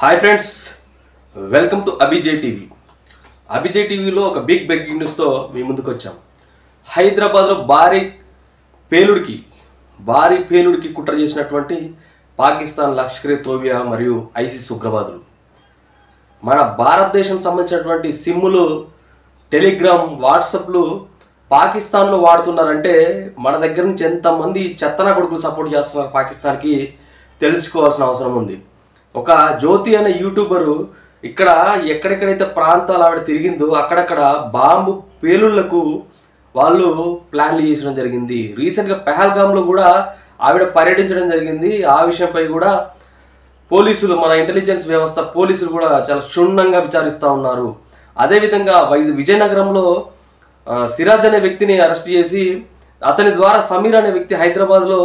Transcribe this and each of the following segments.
Hi friends, welcome to Abhijay TV. Abhijay టీవీలో ఒక big breaking న్యూస్తో మీ ముందుకు వచ్చాం. హైదరాబాద్లో భారీ పేలుడికి కుట్ర చేసినటువంటి పాకిస్తాన్ లష్కర్-ఏ-తోయిబా మరియు ఐసిస్ ఉగ్రవాదులు మన భారతదేశం సంబంధించినటువంటి సిమ్ములు, టెలిగ్రామ్, వాట్సాప్లు పాకిస్తాన్లో వాడుతున్నారంటే మన దగ్గర నుంచి ఎంతమంది చెత్తనా కొడుకులు సపోర్ట్ చేస్తున్నారు పాకిస్తాన్కి తెలుసుకోవాల్సిన అవసరం ఉంది. ఒక జ్యోతి అనే యూట్యూబరు ఇక్కడ ఎక్కడెక్కడైతే ప్రాంతాలు ఆవిడ తిరిగిందో అక్కడక్కడ బాంబు పేలుళ్లకు వాళ్ళు ప్లాన్లు చేసడం జరిగింది. రీసెంట్గా పెహల్గామ్లో కూడా ఆవిడ పర్యటించడం జరిగింది. ఆ విషయంపై కూడా పోలీసులు, మన ఇంటెలిజెన్స్ వ్యవస్థ పోలీసులు కూడా చాలా క్షుణ్ణంగా విచారిస్తూ ఉన్నారు. అదేవిధంగా విజయనగరంలో సిరాజ్ అనే వ్యక్తిని అరెస్ట్ చేసి అతని ద్వారా సమీర్ అనే వ్యక్తి హైదరాబాద్లో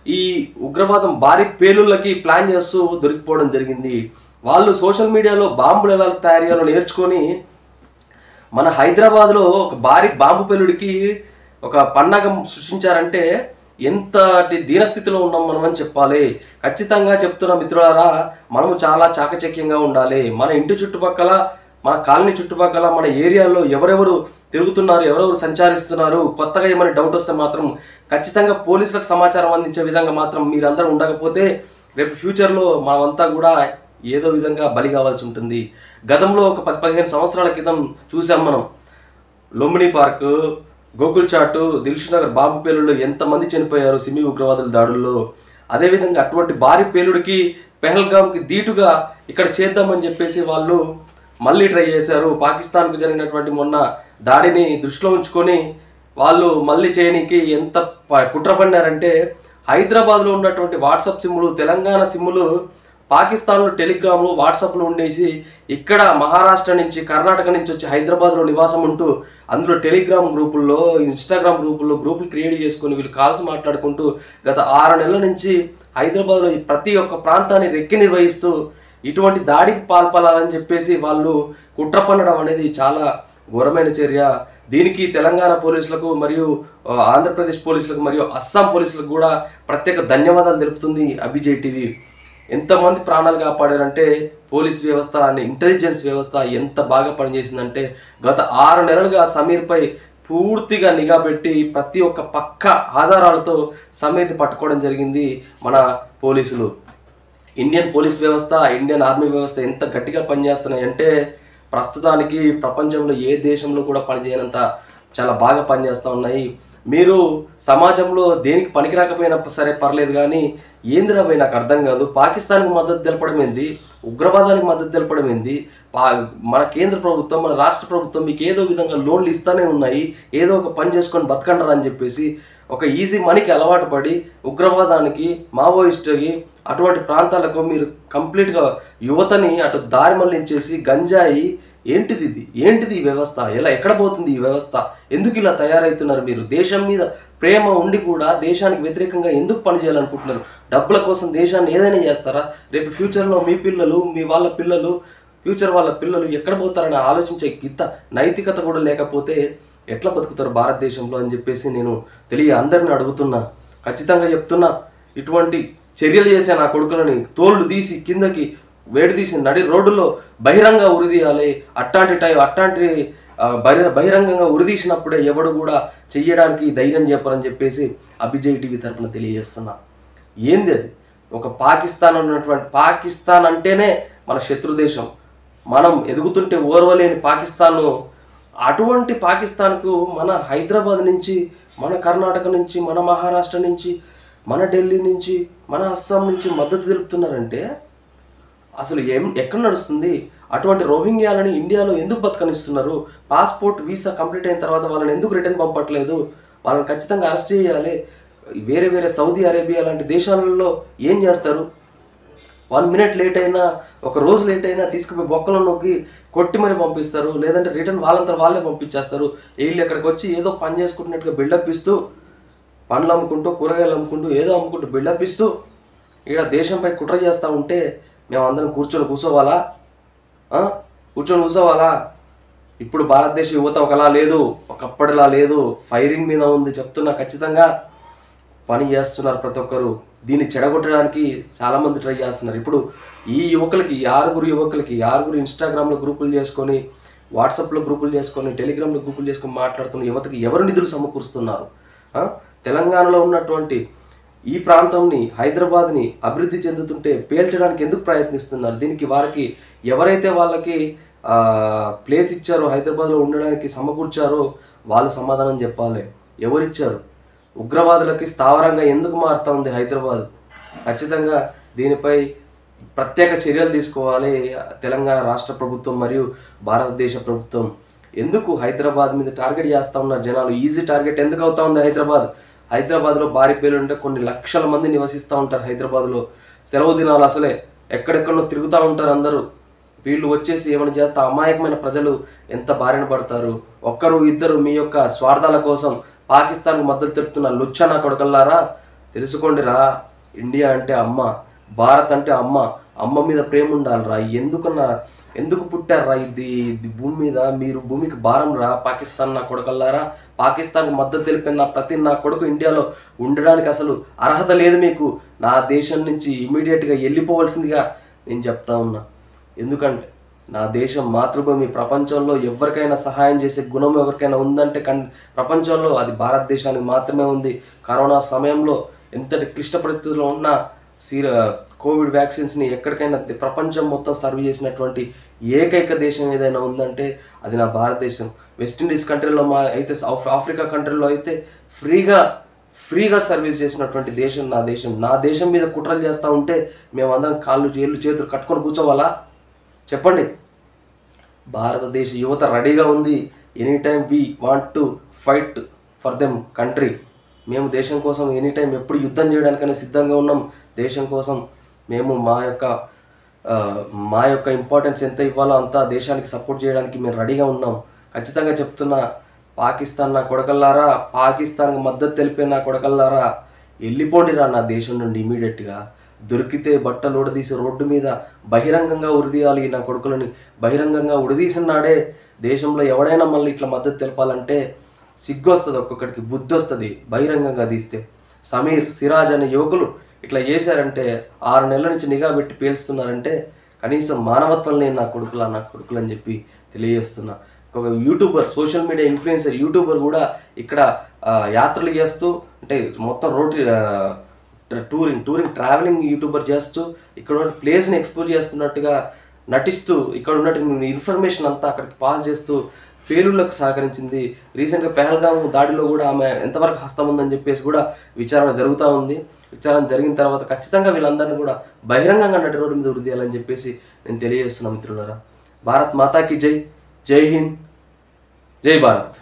ఈ ఉగ్రవాదం భారీ పేలుళ్ళకి ప్లాన్ చేస్తూ దొరికిపోవడం జరిగింది. వాళ్ళు సోషల్ మీడియాలో బాంబులు ఎలా తయారు చేయాలో నేర్చుకొని మన హైదరాబాద్లో ఒక భారీ బాంబు పేలుడికి ఒక పండగ సృష్టించారంటే ఎంతటి దీనస్థితిలో ఉన్నాం మనం అని చెప్పాలి. ఖచ్చితంగా చెప్తున్న మిత్రులారా, మనము చాలా చాకచక్యంగా ఉండాలి. మన ఇంటి చుట్టుపక్కల, మన కాలనీ చుట్టుపక్కల, మన ఏరియాలో ఎవరెవరు తిరుగుతున్నారు, ఎవరెవరు సంచరిస్తున్నారు, కొత్తగా ఏమైనా డౌట్ వస్తే మాత్రం ఖచ్చితంగా పోలీసులకు సమాచారం అందించే విధంగా మాత్రం మీరందరూ ఉండకపోతే రేపు ఫ్యూచర్లో మనమంతా కూడా ఏదో విధంగా బలి కావాల్సి ఉంటుంది. గతంలో ఒక 10-15 సంవత్సరాల క్రితం చూసాం మనం. లుంబిని పార్క్, గోకుల్ చాట్, దిల్షుక్ నగర్ బాంబు పేలుడులో ఎంతమంది చనిపోయారు సిమీ ఉగ్రవాదుల దాడుల్లో. అదేవిధంగా అటువంటి భారీ పేలుడికి పెహల్గామ్కి ధీటుగా ఇక్కడ చేద్దామని చెప్పేసి వాళ్ళు మళ్ళీ ట్రై చేశారు. పాకిస్తాన్కు జరిగినటువంటి మొన్న దాడిని దృష్టిలో ఉంచుకొని వాళ్ళు మళ్ళీ చేయడానికి ఎంత కుట్ర పడినారంటే హైదరాబాద్లో ఉన్నటువంటి వాట్సాప్ సిమ్ములు, తెలంగాణ సిమ్ములు పాకిస్తాన్లో టెలిగ్రామ్లు, వాట్సాప్లు ఉండేసి ఇక్కడ మహారాష్ట్ర నుంచి, కర్ణాటక నుంచి వచ్చి హైదరాబాద్లో నివాసం ఉంటూ అందులో టెలిగ్రామ్ గ్రూపుల్లో, ఇన్స్టాగ్రామ్ గ్రూపులు క్రియేట్ చేసుకొని వీళ్ళు కాల్స్ మాట్లాడుకుంటూ గత 6 నెలల నుంచి హైదరాబాద్లో ప్రతి ఒక్క ప్రాంతాన్ని రెక్కి నిర్వహిస్తూ ఇటువంటి దాడికి పాల్పడాలని చెప్పేసి వాళ్ళు కుట్ర పన్నడం అనేది చాలా ఘోరమైన చర్య. దీనికి తెలంగాణ పోలీసులకు మరియు ఆంధ్రప్రదేశ్ పోలీసులకు మరియు అస్సాం పోలీసులకు కూడా ప్రత్యేక ధన్యవాదాలు తెలుపుతుంది అభిజయ్ టీవీ. ఎంతమంది ప్రాణాలు కాపాడారంటే పోలీస్ వ్యవస్థ, ఇంటెలిజెన్స్ వ్యవస్థ ఎంత బాగా పనిచేసిందంటే గత 6 నెలలుగా సమీర్పై పూర్తిగా నిఘా పెట్టి ప్రతి ఒక్క పక్క ఆధారాలతో సమీర్ని పట్టుకోవడం జరిగింది మన పోలీసులు. ఇండియన్ పోలీస్ వ్యవస్థ, ఇండియన్ ఆర్మీ వ్యవస్థ ఎంత గట్టిగా పనిచేస్తున్నాయి అంటే ప్రస్తుతానికి ప్రపంచంలో ఏ దేశంలో కూడా పనిచేయనంత చాలా బాగా పనిచేస్తూ ఉన్నాయి. మీరు సమాజంలో దేనికి పనికిరాకపోయినా సరే పర్లేదు, కానీ ఏందిరా భయ్ నాకు అర్థం కాదు, పాకిస్తాన్కి మద్దతు తెలపడం ఏంది, ఉగ్రవాదానికి మద్దతు తెలపడం ఏంది, మన కేంద్ర ప్రభుత్వం, మన రాష్ట్ర ప్రభుత్వం మీకు ఏదో విధంగా లోన్లు ఇస్తూనే ఉన్నాయి, ఏదో ఒక పని చేసుకొని బతకండరా అని చెప్పేసి ఒక ఈజీ మనీకి అలవాటు పడి ఉగ్రవాదానికి, మావోయిస్టుకి, అటువంటి ప్రాంతాలకు మీరు కంప్లీట్గా యువతని అటు దారి మళ్లించేసి గంజాయి ఏంటిది ఈ వ్యవస్థ, ఎక్కడ పోతుంది ఈ వ్యవస్థ, ఎందుకు ఇలా తయారవుతున్నారు మీరు? దేశం మీద ప్రేమ ఉండి కూడా దేశానికి వ్యతిరేకంగా ఎందుకు పనిచేయాలనుకుంటున్నారు? డబ్బుల కోసం దేశాన్ని ఏదైనా చేస్తారా? రేపు ఫ్యూచర్లో మీ పిల్లలు, మీ వాళ్ళ పిల్లలు, ఫ్యూచర్ వాళ్ళ పిల్లలు ఎక్కడ పోతారని ఆలోచించే నైతికత కూడా లేకపోతే ఎట్లా బతుకుతారు భారతదేశంలో అని చెప్పేసి నేను అందరిని అడుగుతున్నా. ఖచ్చితంగా చెప్తున్నా, ఇటువంటి చర్యలు చేసే నా కొడుకులని తోళ్ళు తీసి కిందకి వేడి తీసి నడి రోడ్డులో బహిరంగ ఉరిదీయాలి. అట్లాంటి బహిరంగంగా ఉరిదీసినప్పుడే ఎవడు కూడా చెయ్యడానికి ధైర్యం చెప్పారని చెప్పేసి అభిజయ్ టీవీ తరఫున తెలియజేస్తున్నా. ఏంది అది? ఒక పాకిస్తాన్ ఉన్నటువంటి, పాకిస్తాన్ అంటేనే మన శత్రు దేశం. మనం ఎదుగుతుంటే ఓర్వలేని పాకిస్తాన్ను, అటువంటి పాకిస్తాన్కు మన హైదరాబాద్ నుంచి, మన కర్ణాటక నుంచి, మన మహారాష్ట్ర నుంచి, మన ఢిల్లీ నుంచి, మన అస్సాం నుంచి మద్దతు తెలుపుతున్నారంటే అసలు ఎక్కడ నడుస్తుంది? అటువంటి రోహింగ్యాలని ఇండియాలో ఎందుకు బతకనిస్తున్నారు? పాస్పోర్ట్, వీసా కంప్లీట్ అయిన తర్వాత వాళ్ళని ఎందుకు రిటర్న్ పంపట్లేదు? వాళ్ళని ఖచ్చితంగా అరెస్ట్ చేయాలి. వేరే సౌదీ అరేబియా లాంటి దేశాలలో ఏం చేస్తారు? 1 మినిట్ లేట్ అయినా, ఒక రోజు లేట్ అయినా తీసుకుపోయి బొక్కలో నొక్కి కొట్టి మరి పంపిస్తారు. లేదంటే రిటర్న్ వాళ్ళంతా వాళ్ళే పంపించేస్తారు. వీళ్ళు ఎక్కడికి వచ్చి ఏదో పని చేసుకుంటున్నట్టుగా బిల్డప్ ఇస్తూ, పండ్లు అమ్ముకుంటూ, కూరగాయలు అమ్ముకుంటూ, ఏదో అమ్ముకుంటూ బిల్డప్ ఇస్తూ ఇక్కడ దేశంపై కుట్ర చేస్తూ ఉంటే మేము అందరం కూర్చోవాలా? ఇప్పుడు భారతదేశ యువత ఒకలా లేదు, ఒకప్పటిలా లేదు, ఫైరింగ్ మీద ఉంది చెప్తున్నా. ఖచ్చితంగా పని చేస్తున్నారు ప్రతి ఒక్కరు. దీన్ని చెడగొట్టడానికి చాలామంది ట్రై చేస్తున్నారు. ఇప్పుడు ఈ యువకులకి, ఈ ఆరుగురు ఇన్స్టాగ్రామ్లో గ్రూపులు చేసుకొని, వాట్సాప్లో గ్రూపులు చేసుకొని, టెలిగ్రామ్లో గ్రూపులు చేసుకొని మాట్లాడుతున్న యువతకి ఎవరు నిధులు సమకూరుస్తున్నారు? తెలంగాణలో ఉన్నటువంటి ఈ ప్రాంతంని, హైదరాబాద్ని అభివృద్ధి చెందుతుంటే పేల్చడానికి ఎందుకు ప్రయత్నిస్తున్నారు? దీనికి వారికి ఎవరైతే వాళ్ళకి ప్లేస్ ఇచ్చారో, హైదరాబాద్లో ఉండడానికి సమకూర్చారో వాళ్ళు సమాధానం చెప్పాలి. ఎవరిచ్చారు? ఉగ్రవాదులకి స్థావరంగా ఎందుకు మారుతూ ఉంది హైదరాబాద్? ఖచ్చితంగా దీనిపై ప్రత్యేక చర్యలు తీసుకోవాలి తెలంగాణ రాష్ట్ర ప్రభుత్వం మరియు భారతదేశ ప్రభుత్వం. ఎందుకు హైదరాబాద్ మీద టార్గెట్ చేస్తూ ఉన్నారు జనాలు? ఈజీ టార్గెట్ ఎందుకు అవుతా ఉంది హైదరాబాద్లో భారీ పేర్లు ఉంటే కొన్ని లక్షల మంది నివసిస్తూ ఉంటారు హైదరాబాద్లో. సెలవు దినాలు అసలే ఎక్కడెక్కడో తిరుగుతూ ఉంటారు అందరూ. వీళ్ళు వచ్చేసి ఏమైనా చేస్తే అమాయకమైన ప్రజలు ఎంత బారిన పడతారు? ఒక్కరు ఇద్దరు మీ యొక్క స్వార్థాల కోసం పాకిస్తాన్కు మద్దతు తెలుపుతున్న లుచ్చనా కొడకల్లారా, తెలుసుకోండిరా. ఇండియా అంటే అమ్మ, భారత్ అంటే అమ్మ మీద ప్రేమ ఉండాలిరా. ఎందుకు పుట్టారా ఇది భూమి మీద? మీరు భూమికి భారం రా. పాకిస్తాన్ నా కొడకల్లారా, పాకిస్తాన్కి మద్దతు తెలిపిన ప్రతి నా కొడుకు ఇండియాలో ఉండడానికి అసలు అర్హత లేదు మీకు. నా దేశం నుంచి ఇమీడియట్గా వెళ్ళిపోవాల్సిందిగా నేను చెప్తా ఉన్నా. ఎందుకంటే నా దేశం మాతృభూమి. ప్రపంచంలో ఎవరికైనా సహాయం చేసే గుణం ఎవరికైనా ఉందంటే ప్రపంచంలో అది భారతదేశానికి మాత్రమే ఉంది. కరోనా సమయంలో ఎంతటి క్లిష్ట పరిస్థితుల్లో ఉన్న కోవిడ్ వ్యాక్సిన్స్ని ఎక్కడికైనా ప్రపంచం మొత్తం సర్వ్ చేసినటువంటి ఏకైక దేశం ఏదైనా ఉందంటే అది నా భారతదేశం. వెస్టిండీస్ కంట్రీలో అయితే, ఆఫ్రికా కంట్రీలో అయితే ఫ్రీగా సర్వీస్ చేసినటువంటి దేశం నా దేశం. నా దేశం మీద కుట్రలు చేస్తూ ఉంటే మేమందరం కాళ్ళు చేతులు కట్టుకొని కూర్చోవాలా? చెప్పండి. భారతదేశ యువత రెడీగా ఉంది. Any time we want to fight for them country. మేము దేశం కోసం ఎనీ టైం ఎప్పుడు యుద్ధం చేయడానికైనా సిద్ధంగా ఉన్నాం. దేశం కోసం మేము మా యొక్క ఇంపార్టెన్స్ ఎంత ఇవ్వాలో అంతా దేశానికి సపోర్ట్ చేయడానికి మేము రెడీగా ఉన్నాం. ఖచ్చితంగా చెప్తున్నా, పాకిస్తాన్ నా కొడకల్లారా, పాకిస్తాన్కి మద్దతు తెలిపే నా కొడకల్లారా, వెళ్ళిపోండిరా నా దేశం నుండి ఇమీడియట్గా. దొరికితే బట్టలు ఉడదీసి రోడ్డు మీద బహిరంగంగా ఉరిదీయాలి నా కొడుకులని. బహిరంగంగా ఉడదీసిన నాడే దేశంలో ఎవడైనా మళ్ళీ ఇట్లా మద్దతు తెలపాలంటే సిగ్గు వస్తుంది, ఒక్కొక్కడికి బుద్ధి వస్తుంది బహిరంగంగా తీస్తే. సమీర్, సిరాజ్ అనే యువకులు ఇట్లా చేశారంటే, 6 నెలల నుంచి నిఘా పెట్టి పేల్స్తున్నారంటే కనీసం మానవత్వం లేని నా కొడుకులు అని చెప్పి తెలియజేస్తున్నా. ఒక YouTuber, social media influencer YouTuber కూడా ఇక్కడ యాత్రలు చేస్తూ, అంటే మొత్తం టూరింగ్ ట్రావెలింగ్ యూట్యూబర్ చేస్తూ ఇక్కడ ఉన్న ప్లేస్ని ఎక్స్ప్లోర్ చేస్తున్నట్టుగా నటిస్తూ ఇక్కడ ఉన్నటువంటి ఇన్ఫర్మేషన్ అంతా అక్కడికి పాస్ చేస్తూ పేలుళ్లకు సహకరించింది. రీసెంట్గా పెహల్గాం దాడిలో కూడా ఆమె ఎంతవరకు హస్తం ఉందని చెప్పేసి కూడా విచారణ జరుగుతూ ఉంది. విచారణ జరిగిన తర్వాత ఖచ్చితంగా వీళ్ళందరినీ కూడా బహిరంగంగా నడి రోడ్డు మీద ఉరిదీయాలని చెప్పేసి నేను తెలియజేస్తున్నా మిత్రులారా. భారత్ మాతాకి జై. జై హింద్, జై భారత్.